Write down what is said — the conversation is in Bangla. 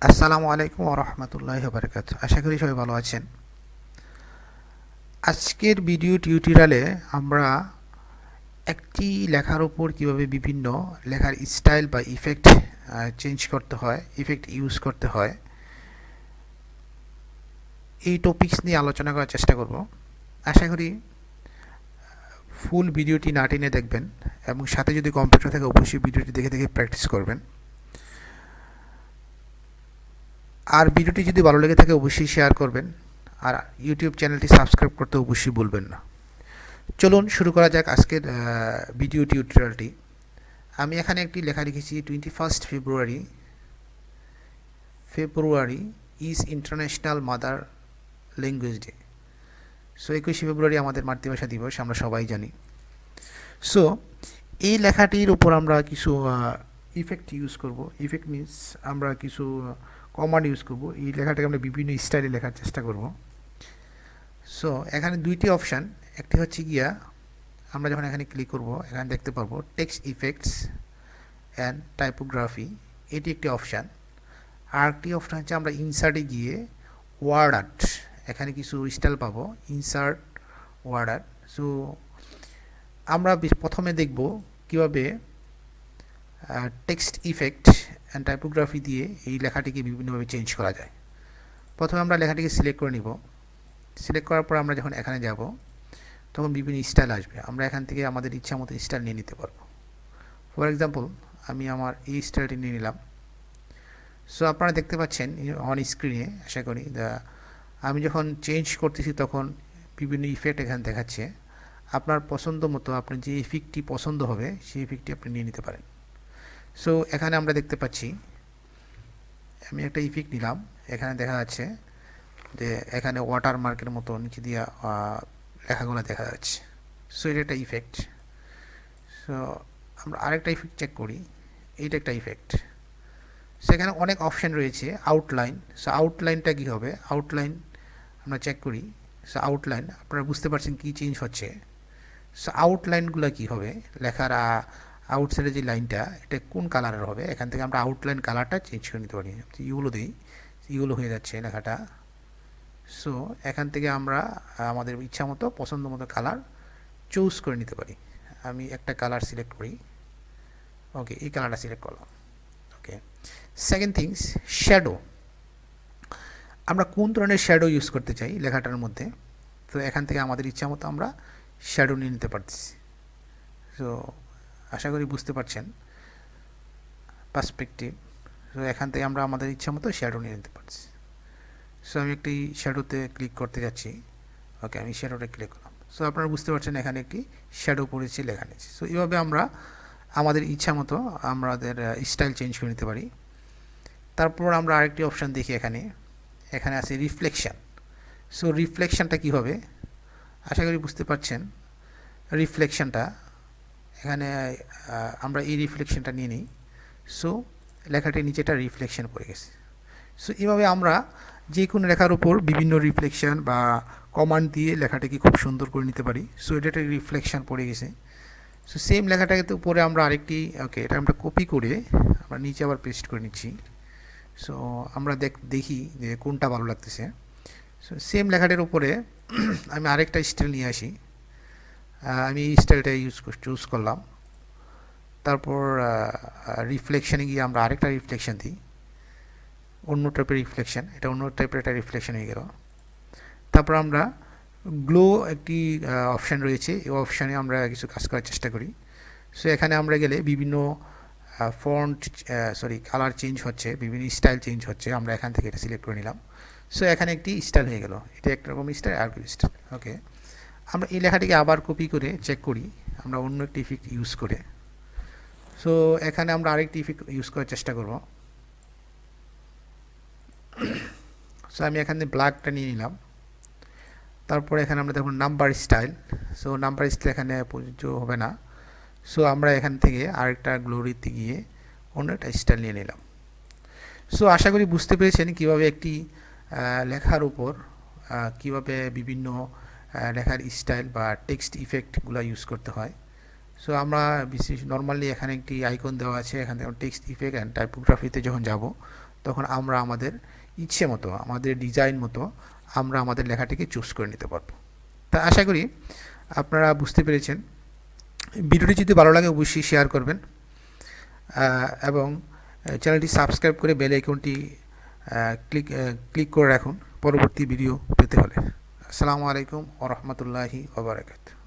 আসসালামু আলাইকুম ওয়া রাহমাতুল্লাহি ওয়া বারাকাতুহু। আশা করি সবাই ভালো আছেন। আজকের ভিডিও টিউটোরিয়ালে আমরা একটি লেখার উপর কিভাবে বিভিন্ন লেখার স্টাইল বা ইফেক্ট চেঞ্জ করতে হয়, ইফেক্ট ইউজ করতে হয়, এই টপিকস নিয়ে আলোচনা করার চেষ্টা করব। আশা করি ফুল ভিডিওটি না টেনে দেখবেন এবং সাথে যদি কম্পিউটার থাকে অবশ্যই ভিডিওটি দেখে দেখে প্র্যাকটিস করবেন। আর ভিডিওটি যদি ভালো লেগে থাকে অবশ্যই শেয়ার করবেন, আর ইউটিউব চ্যানেলটি সাবস্ক্রাইব করতে অবশ্যই ভুলবেন না। চলুন শুরু করা যাক আজকের ভিডিও টিউটোরিয়ালটি। আমি এখানে একটি লেখা লিখেছি 21 February is international mother language day. So 21 ফেব্রুয়ারি আমাদের মাতৃভাষা দিবস, আমরা সবাই জানি। সো এই লেখাটির উপর আমরা কিছু ইফেক্ট ইউজ করব। ইফেক্ট মিনস আমরা কিছু কমান্ড ইউজ করব। এই লেখাটাকে আমরা বিভিন্ন স্টাইলে লেখার চেষ্টা করব। সো এখানে দুইটি অপশান, একটি হচ্ছে গিয়া আমরা যখন এখানে ক্লিক করব এখানে দেখতে পারবো টেক্সট ইফেক্টস অ্যান্ড টাইপোগ্রাফি, এটি একটি অপশান। আর একটি অপশান হচ্ছে আমরা ইনসার্টে গিয়ে ওয়ার্ড আর্ট, এখানে কিছু স্টাইল পাবো, ইনসার্ট ওয়ার্ড আর্ট। সো আমরা প্রথমে দেখব কিভাবে টেক্সট ইফেক্ট অ্যান্ড টাইপোগ্রাফি দিয়ে এই লেখাটিকে বিভিন্নভাবে চেঞ্জ করা যায়। প্রথমে আমরা লেখাটিকে সিলেক্ট করে নিব। সিলেক্ট করার পর আমরা যখন এখানে যাব তখন বিভিন্ন স্টাইল আসবে, আমরা এখান থেকে আমাদের ইচ্ছা মতো স্টাইল নিয়ে নিতে পারবো। ফর এক্সাম্পল আমি আমার এই স্টাইলটি নিয়ে নিলাম। সো আপনারা দেখতে পাচ্ছেন অন স্ক্রিনে, আশা করি আমি যখন চেঞ্জ করতেছি তখন বিভিন্ন ইফেক্ট এখানে দেখাচ্ছে। আপনার পছন্দ মতো আপনি যে ইফেক্টটি পছন্দ হবে সেই ইফেক্টটি আপনি নিয়ে নিতে পারেন। সো এখানে আমরা দেখতে পাচ্ছি আমি একটা ইফেক্ট নিলাম, এখানে দেখা যাচ্ছে যে এখানে ওয়াটার মার্কের মতো নিচে দিয়ে লেখাগুলো দেখা যাচ্ছে। সো এটা একটা ইফেক্ট। সো আমরা আরেকটা ইফেক্ট চেক করি, এইটা একটা ইফেক্ট। সেখানে অনেক অপশান রয়েছে। আউটলাইন, সো আউটলাইনটা কী হবে, আউটলাইন আমরা চেক করি। সো আউটলাইন আপনারা বুঝতে পারছেন কী চেঞ্জ হচ্ছে। সো আউটলাইনগুলো কী হবে, লেখার আউটসাইডে যে লাইনটা এটা কোন কালারের হবে, এখান থেকে আমরা আউটলাইন কালারটা চেঞ্জ করে নিতে পারি। ইগুলো দিই, ইগুলো হয়ে যাচ্ছে লেখাটা। সো এখান থেকে আমরা আমাদের ইচ্ছা মতো পছন্দ মতো কালার চুজ করে নিতে পারি। আমি একটা কালার সিলেক্ট করি, ওকে, এই কালারটা সিলেক্ট করলাম। ওকে, সেকেন্ড থিংস শ্যাডো, আমরা কোন ধরনের শ্যাডো ইউজ করতে চাই লেখাটার মধ্যে। তো এখান থেকে আমাদের ইচ্ছা মতো আমরা শ্যাডো নিয়ে নিতে পারতেছি। সো আশা করি বুঝতে পারছেন পার্সপেক্টিভ। সো এখান থেকে আমরা আমাদের ইচ্ছা মতো শ্যাডো নিয়ে নিতে পারছি। সো আমি একটি শ্যাডোতে ক্লিক করতে যাচ্ছি। ওকে, আমি শ্যাডোতে ক্লিক করলাম। সো আপনারা বুঝতে পারছেন এখানে একটি শ্যাডো পড়েছি, লেখা নিয়েছি। সো এইভাবে আমরা আমাদের ইচ্ছা মতো আমাদের স্টাইল চেঞ্জ করে নিতে পারি। তারপর আমরা আরেকটি অপশান দেখি, এখানে আছে রিফ্লেকশান। সো রিফ্লেকশানটা কী হবে আশা করি বুঝতে পারছেন। রিফ্লেকশানটা এখানে আমরা এই রিফ্লেকশানটা নিয়ে নিই। সো লেখাটির নিচেটা রিফ্লেকশান পড়ে গেছে। সো এইভাবে আমরা যে কোনো লেখার উপর বিভিন্ন রিফ্লেকশান বা কমান্ড দিয়ে লেখাটাকে খুব সুন্দর করে নিতে পারি। সো এটা একটা রিফ্লেকশান পড়ে গেছে। সো সেম লেখাটাকে তো উপরে আমরা আরেকটি, ওকে, এটা আমরা কপি করে আমরা নিচে আবার পেস্ট করে নিচ্ছি। সো আমরা দেখি যে কোনটা ভালো লাগতেছে। সো সেম লেখাটার উপরে আমি আরেকটা স্টাইল নিয়ে আসি। আমি এই স্টাইলটা চুজ করলাম। তারপর রিফ্লেকশানে গিয়ে আমরা আরেকটা রিফ্লেকশান দিই, অন্য টাইপের রিফ্লেকশান, এটা অন্য টাইপের একটা রিফ্লেকশান হয়ে গেল। তারপর আমরা গ্লো একটি অপশান রয়েছে, এই অপশানে আমরা কিছু কাজ করার চেষ্টা করি। সো এখানে আমরা গেলে বিভিন্ন ফন্ট কালার চেঞ্জ হচ্ছে, বিভিন্ন স্টাইল চেঞ্জ হচ্ছে, আমরা এখান থেকে এটা সিলেক্ট করে নিলাম। সো এখানে একটি স্টাইল হয়ে গেল, এটা একরকম স্টাইল আর কি স্টাইল। ওকে, আমরা এই লেখাটিকে আবার কপি করে চেক করি আমরা অন্য একটি ইফেক্ট ইউজ করে। সো এখানে আমরা আরেকটি ইফেক্ট ইউজ করার চেষ্টা করব। সো আমি এখানে ব্ল্যাকটা নিয়ে নিলাম। তারপর এখানে আমরা দেখুন number style. So number style এখানে প্রযোজ্য হবে না। সো আমরা এখান থেকে আরেকটা গ্লোরিতে গিয়ে অন্য একটা স্টাইল নিয়ে নিলাম। সো আশা করি বুঝতে পেরেছেন কীভাবে একটি লেখার উপর কীভাবে বিভিন্ন লেখার স্টাইল বা টেক্সট ইফেক্টগুলো ইউজ করতে হয়। সো আমরা নর্মালি এখানে একটি আইকন দেওয়া আছে, এখান থেকে টেক্সট ইফেক্ট অ্যান্ড টাইপোগ্রাফিতে যখন যাব তখন আমরা আমাদের ইচ্ছে মতো, আমাদের ডিজাইন মতো আমরা আমাদের লেখাটিকে চুজ করে নিতে পারবো। তা আশা করি আপনারা বুঝতে পেরেছেন। ভিডিওটি যদি ভালো লাগে অবশ্যই শেয়ার করবেন এবং চ্যানেলটি সাবস্ক্রাইব করে বেল আইকনটি ক্লিক করে রাখুন পরবর্তী ভিডিও পেতে হলে। আসসালামু আলাইকুম ওয়া রাহমাতুল্লাহি ওয়া বারাকাতুহু।